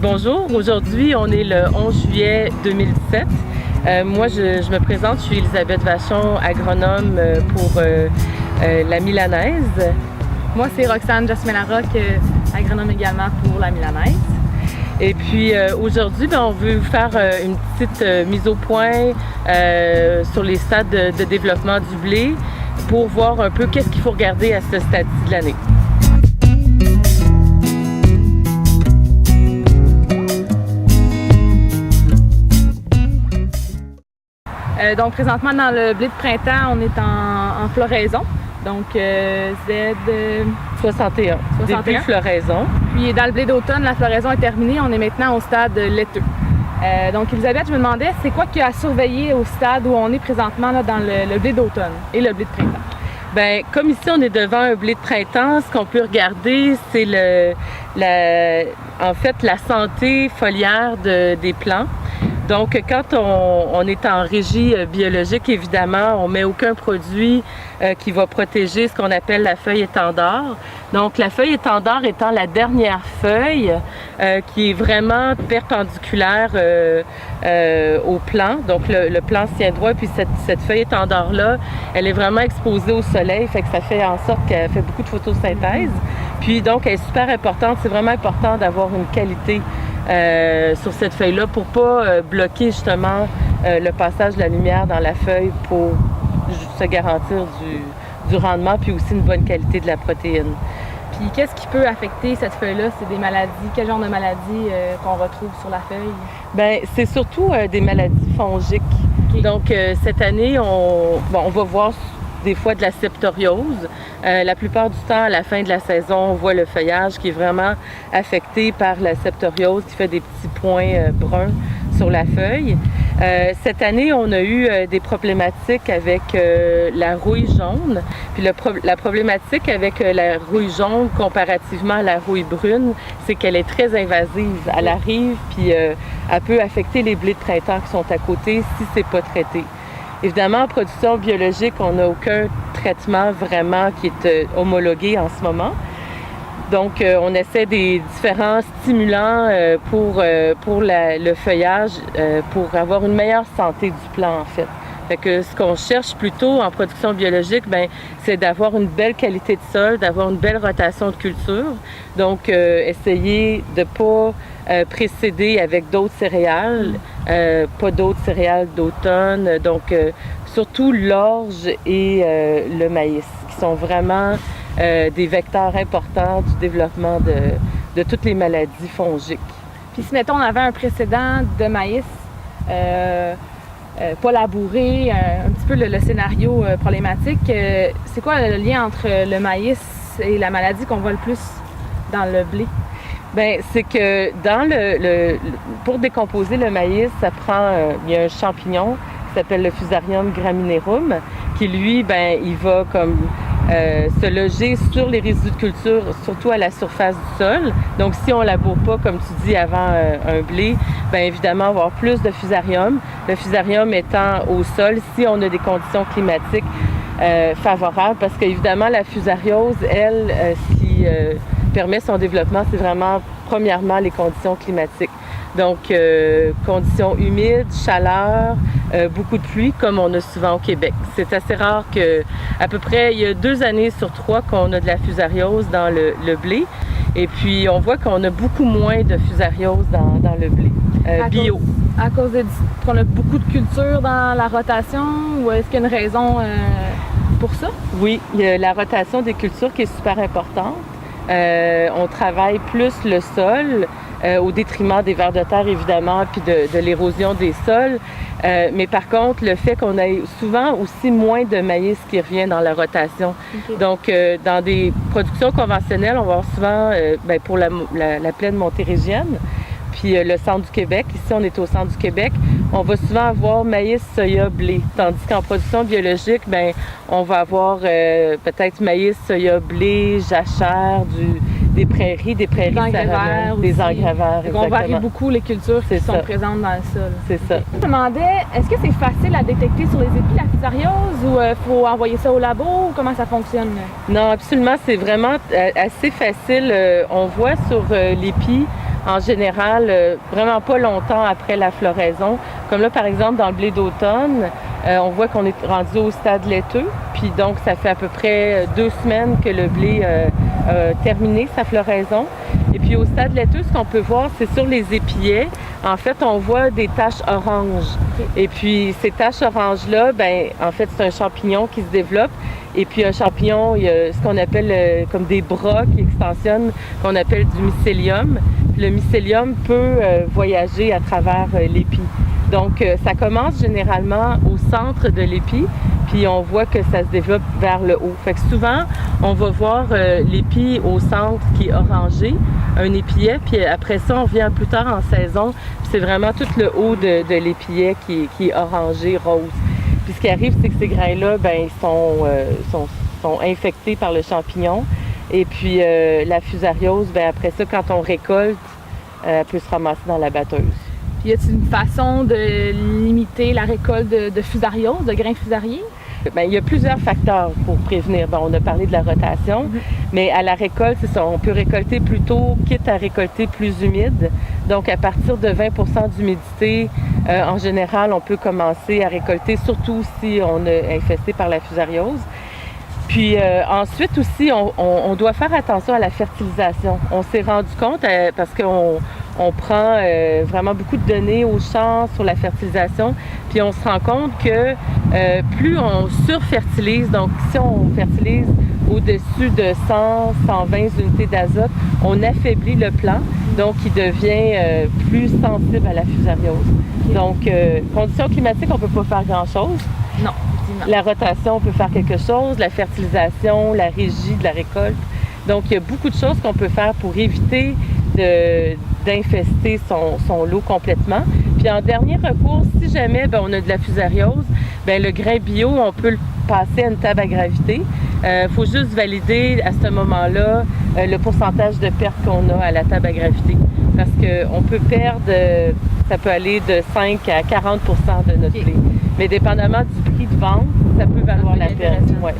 Bonjour, aujourd'hui on est le 11 juillet 2017. Moi je me présente, je suis Elisabeth Vachon, agronome pour la Milanaise. Moi c'est Roxane Jasmin-Larocque, agronome également pour la Milanaise. Et puis aujourd'hui, on veut vous faire une petite mise au point sur les stades de développement du blé pour voir un peu qu'est-ce qu'il faut regarder à ce stade-ci de l'année. Donc présentement dans le blé de printemps, on est en floraison. Donc Z61, début floraison. Puis dans le blé d'automne, la floraison est terminée, on est maintenant au stade laiteux. Donc Elisabeth, je me demandais, c'est quoi qu'il y a à surveiller au stade où on est présentement là, dans le blé d'automne et le blé de printemps? Bien, comme ici on est devant un blé de printemps, ce qu'on peut regarder, c'est en fait la santé foliaire des plants. Donc, quand on est en régie biologique, évidemment, on ne met aucun produit qui va protéger ce qu'on appelle la feuille étendard. Donc, la feuille étendard étant la dernière feuille qui est vraiment perpendiculaire au plant. Donc, le plant se tient droit, puis cette feuille étendard-là, elle est vraiment exposée au soleil, fait que ça fait en sorte qu'elle fait beaucoup de photosynthèse. Puis, donc, elle est super importante. C'est vraiment important d'avoir une qualité sur cette feuille-là pour pas bloquer justement le passage de la lumière dans la feuille pour se garantir du rendement puis aussi une bonne qualité de la protéine. Puis qu'est-ce qui peut affecter cette feuille-là? C'est des maladies, quel genre de maladies qu'on retrouve sur la feuille? Bien, c'est surtout des maladies fongiques. Okay. Donc cette année, on va voir des fois de la septoriose. La plupart du temps, à la fin de la saison, on voit le feuillage qui est vraiment affecté par la septoriose, qui fait des petits points bruns sur la feuille. Cette année, on a eu des problématiques avec la rouille jaune. Puis la problématique avec la rouille jaune comparativement à la rouille brune, c'est qu'elle est très invasive. Elle arrive, puis elle peut affecter les blés de printemps qui sont à côté si c'est pas traité. Évidemment, en production biologique, on n'a aucun traitement vraiment qui est homologué en ce moment. Donc, on essaie des différents stimulants pour le feuillage, pour avoir une meilleure santé du plant, en fait. Fait que ce qu'on cherche plutôt en production biologique, c'est d'avoir une belle qualité de sol, d'avoir une belle rotation de culture. Donc, essayer de ne pas précéder avec d'autres céréales, pas d'autres céréales d'automne. Donc, surtout l'orge et le maïs, qui sont vraiment des vecteurs importants du développement de toutes les maladies fongiques. Puis si, mettons, on avait un précédent de maïs, pas labouré, un petit peu le scénario problématique, c'est quoi le lien entre le maïs et la maladie qu'on voit le plus dans le blé? Bien, c'est que pour décomposer le maïs, ça prend, il y a un champignon qui s'appelle le Fusarium graminerum, qui lui, il va comme se loger sur les résidus de culture, surtout à la surface du sol. Donc, si on ne laboure pas, comme tu dis, avant un blé, évidemment, on va avoir plus de fusarium. Le fusarium étant au sol, si on a des conditions climatiques favorables, parce qu'évidemment, la fusariose, elle, ce qui permet son développement, c'est vraiment, premièrement, les conditions climatiques. Donc, conditions humides, chaleur, beaucoup de pluie, comme on a souvent au Québec. C'est assez rare à peu près, il y a 2 années sur 3 qu'on a de la fusariose dans le blé. Et puis, on voit qu'on a beaucoup moins de fusariose dans le blé bio. À cause qu'on a beaucoup de culture dans la rotation, ou est-ce qu'il y a une raison pour ça? Oui, il y a la rotation des cultures qui est super importante. On travaille plus le sol au détriment des vers de terre, évidemment, puis de l'érosion des sols. Mais par contre, le fait qu'on ait souvent aussi moins de maïs qui revient dans la rotation. Okay. Donc, dans des productions conventionnelles, on va avoir souvent, pour la plaine montérégienne, puis le centre du Québec, ici on est au centre du Québec, on va souvent avoir maïs, soya, blé. Tandis qu'en production biologique, on va avoir peut-être maïs, soya, blé, jachère, des prairies engrais verts, des engrais verts. On varie beaucoup les cultures qui sont présentes dans le sol. C'est ça. Je me demandais, est-ce que c'est facile à détecter sur les épis, la fusariose, ou faut envoyer ça au labo, ou comment ça fonctionne? Non, absolument, c'est vraiment assez facile. On voit sur l'épi en général, vraiment pas longtemps après la floraison. Comme là, par exemple, dans le blé d'automne, on voit qu'on est rendu au stade laiteux. Puis donc, ça fait à peu près 2 semaines que le blé a terminé sa floraison. Et puis au stade laiteux, ce qu'on peut voir, c'est sur les épillets. En fait, on voit des taches oranges. Et puis ces taches oranges-là, ben, en fait, c'est un champignon qui se développe. Et puis un champignon, il y a ce qu'on appelle comme des bras qui extensionnent, qu'on appelle du mycélium. Puis le mycélium peut voyager à travers l'épi. Donc, ça commence généralement au centre de l'épi, puis on voit que ça se développe vers le haut. Fait que souvent, on va voir l'épi au centre qui est orangé, un épillet, puis après ça, on vient plus tard en saison, puis c'est vraiment tout le haut de l'épillet qui est orangé, rose. Puis ce qui arrive, c'est que ces grains-là, ben, ils sont infectés par le champignon. Et puis la fusariose, ben, après ça, quand on récolte, elle peut se ramasser dans la batteuse. Puis y a-t-il une façon de limiter la récolte de fusariose, de grains fusariés? Bien, il y a plusieurs facteurs pour prévenir. Bon, on a parlé de la rotation, mais à la récolte, c'est ça, on peut récolter plus tôt, quitte à récolter plus humide. Donc, à partir de 20 d'humidité, en général, on peut commencer à récolter, surtout si on est infesté par la fusariose. Puis ensuite aussi, on doit faire attention à la fertilisation. On s'est rendu compte, parce qu'on prend vraiment beaucoup de données au champ sur la fertilisation, puis on se rend compte que plus on surfertilise, donc si on fertilise au-dessus de 100, 120 unités d'azote, on affaiblit le plant, donc il devient plus sensible à la fusariose. Donc, conditions climatiques, on ne peut pas faire grand-chose. Non. La rotation, on peut faire quelque chose, la fertilisation, la régie de la récolte. Donc, il y a beaucoup de choses qu'on peut faire pour éviter d'infester son lot complètement. Puis en dernier recours, si jamais on a de la fusariose, le grain bio, on peut le passer à une table à gravité. Il faut juste valider à ce moment-là le pourcentage de perte qu'on a à la table à gravité. Parce qu'on peut perdre, ça peut aller de 5 à 40 % de notre blé. Mais dépendamment du prix de vente, ça peut valoir la peine. Ouais.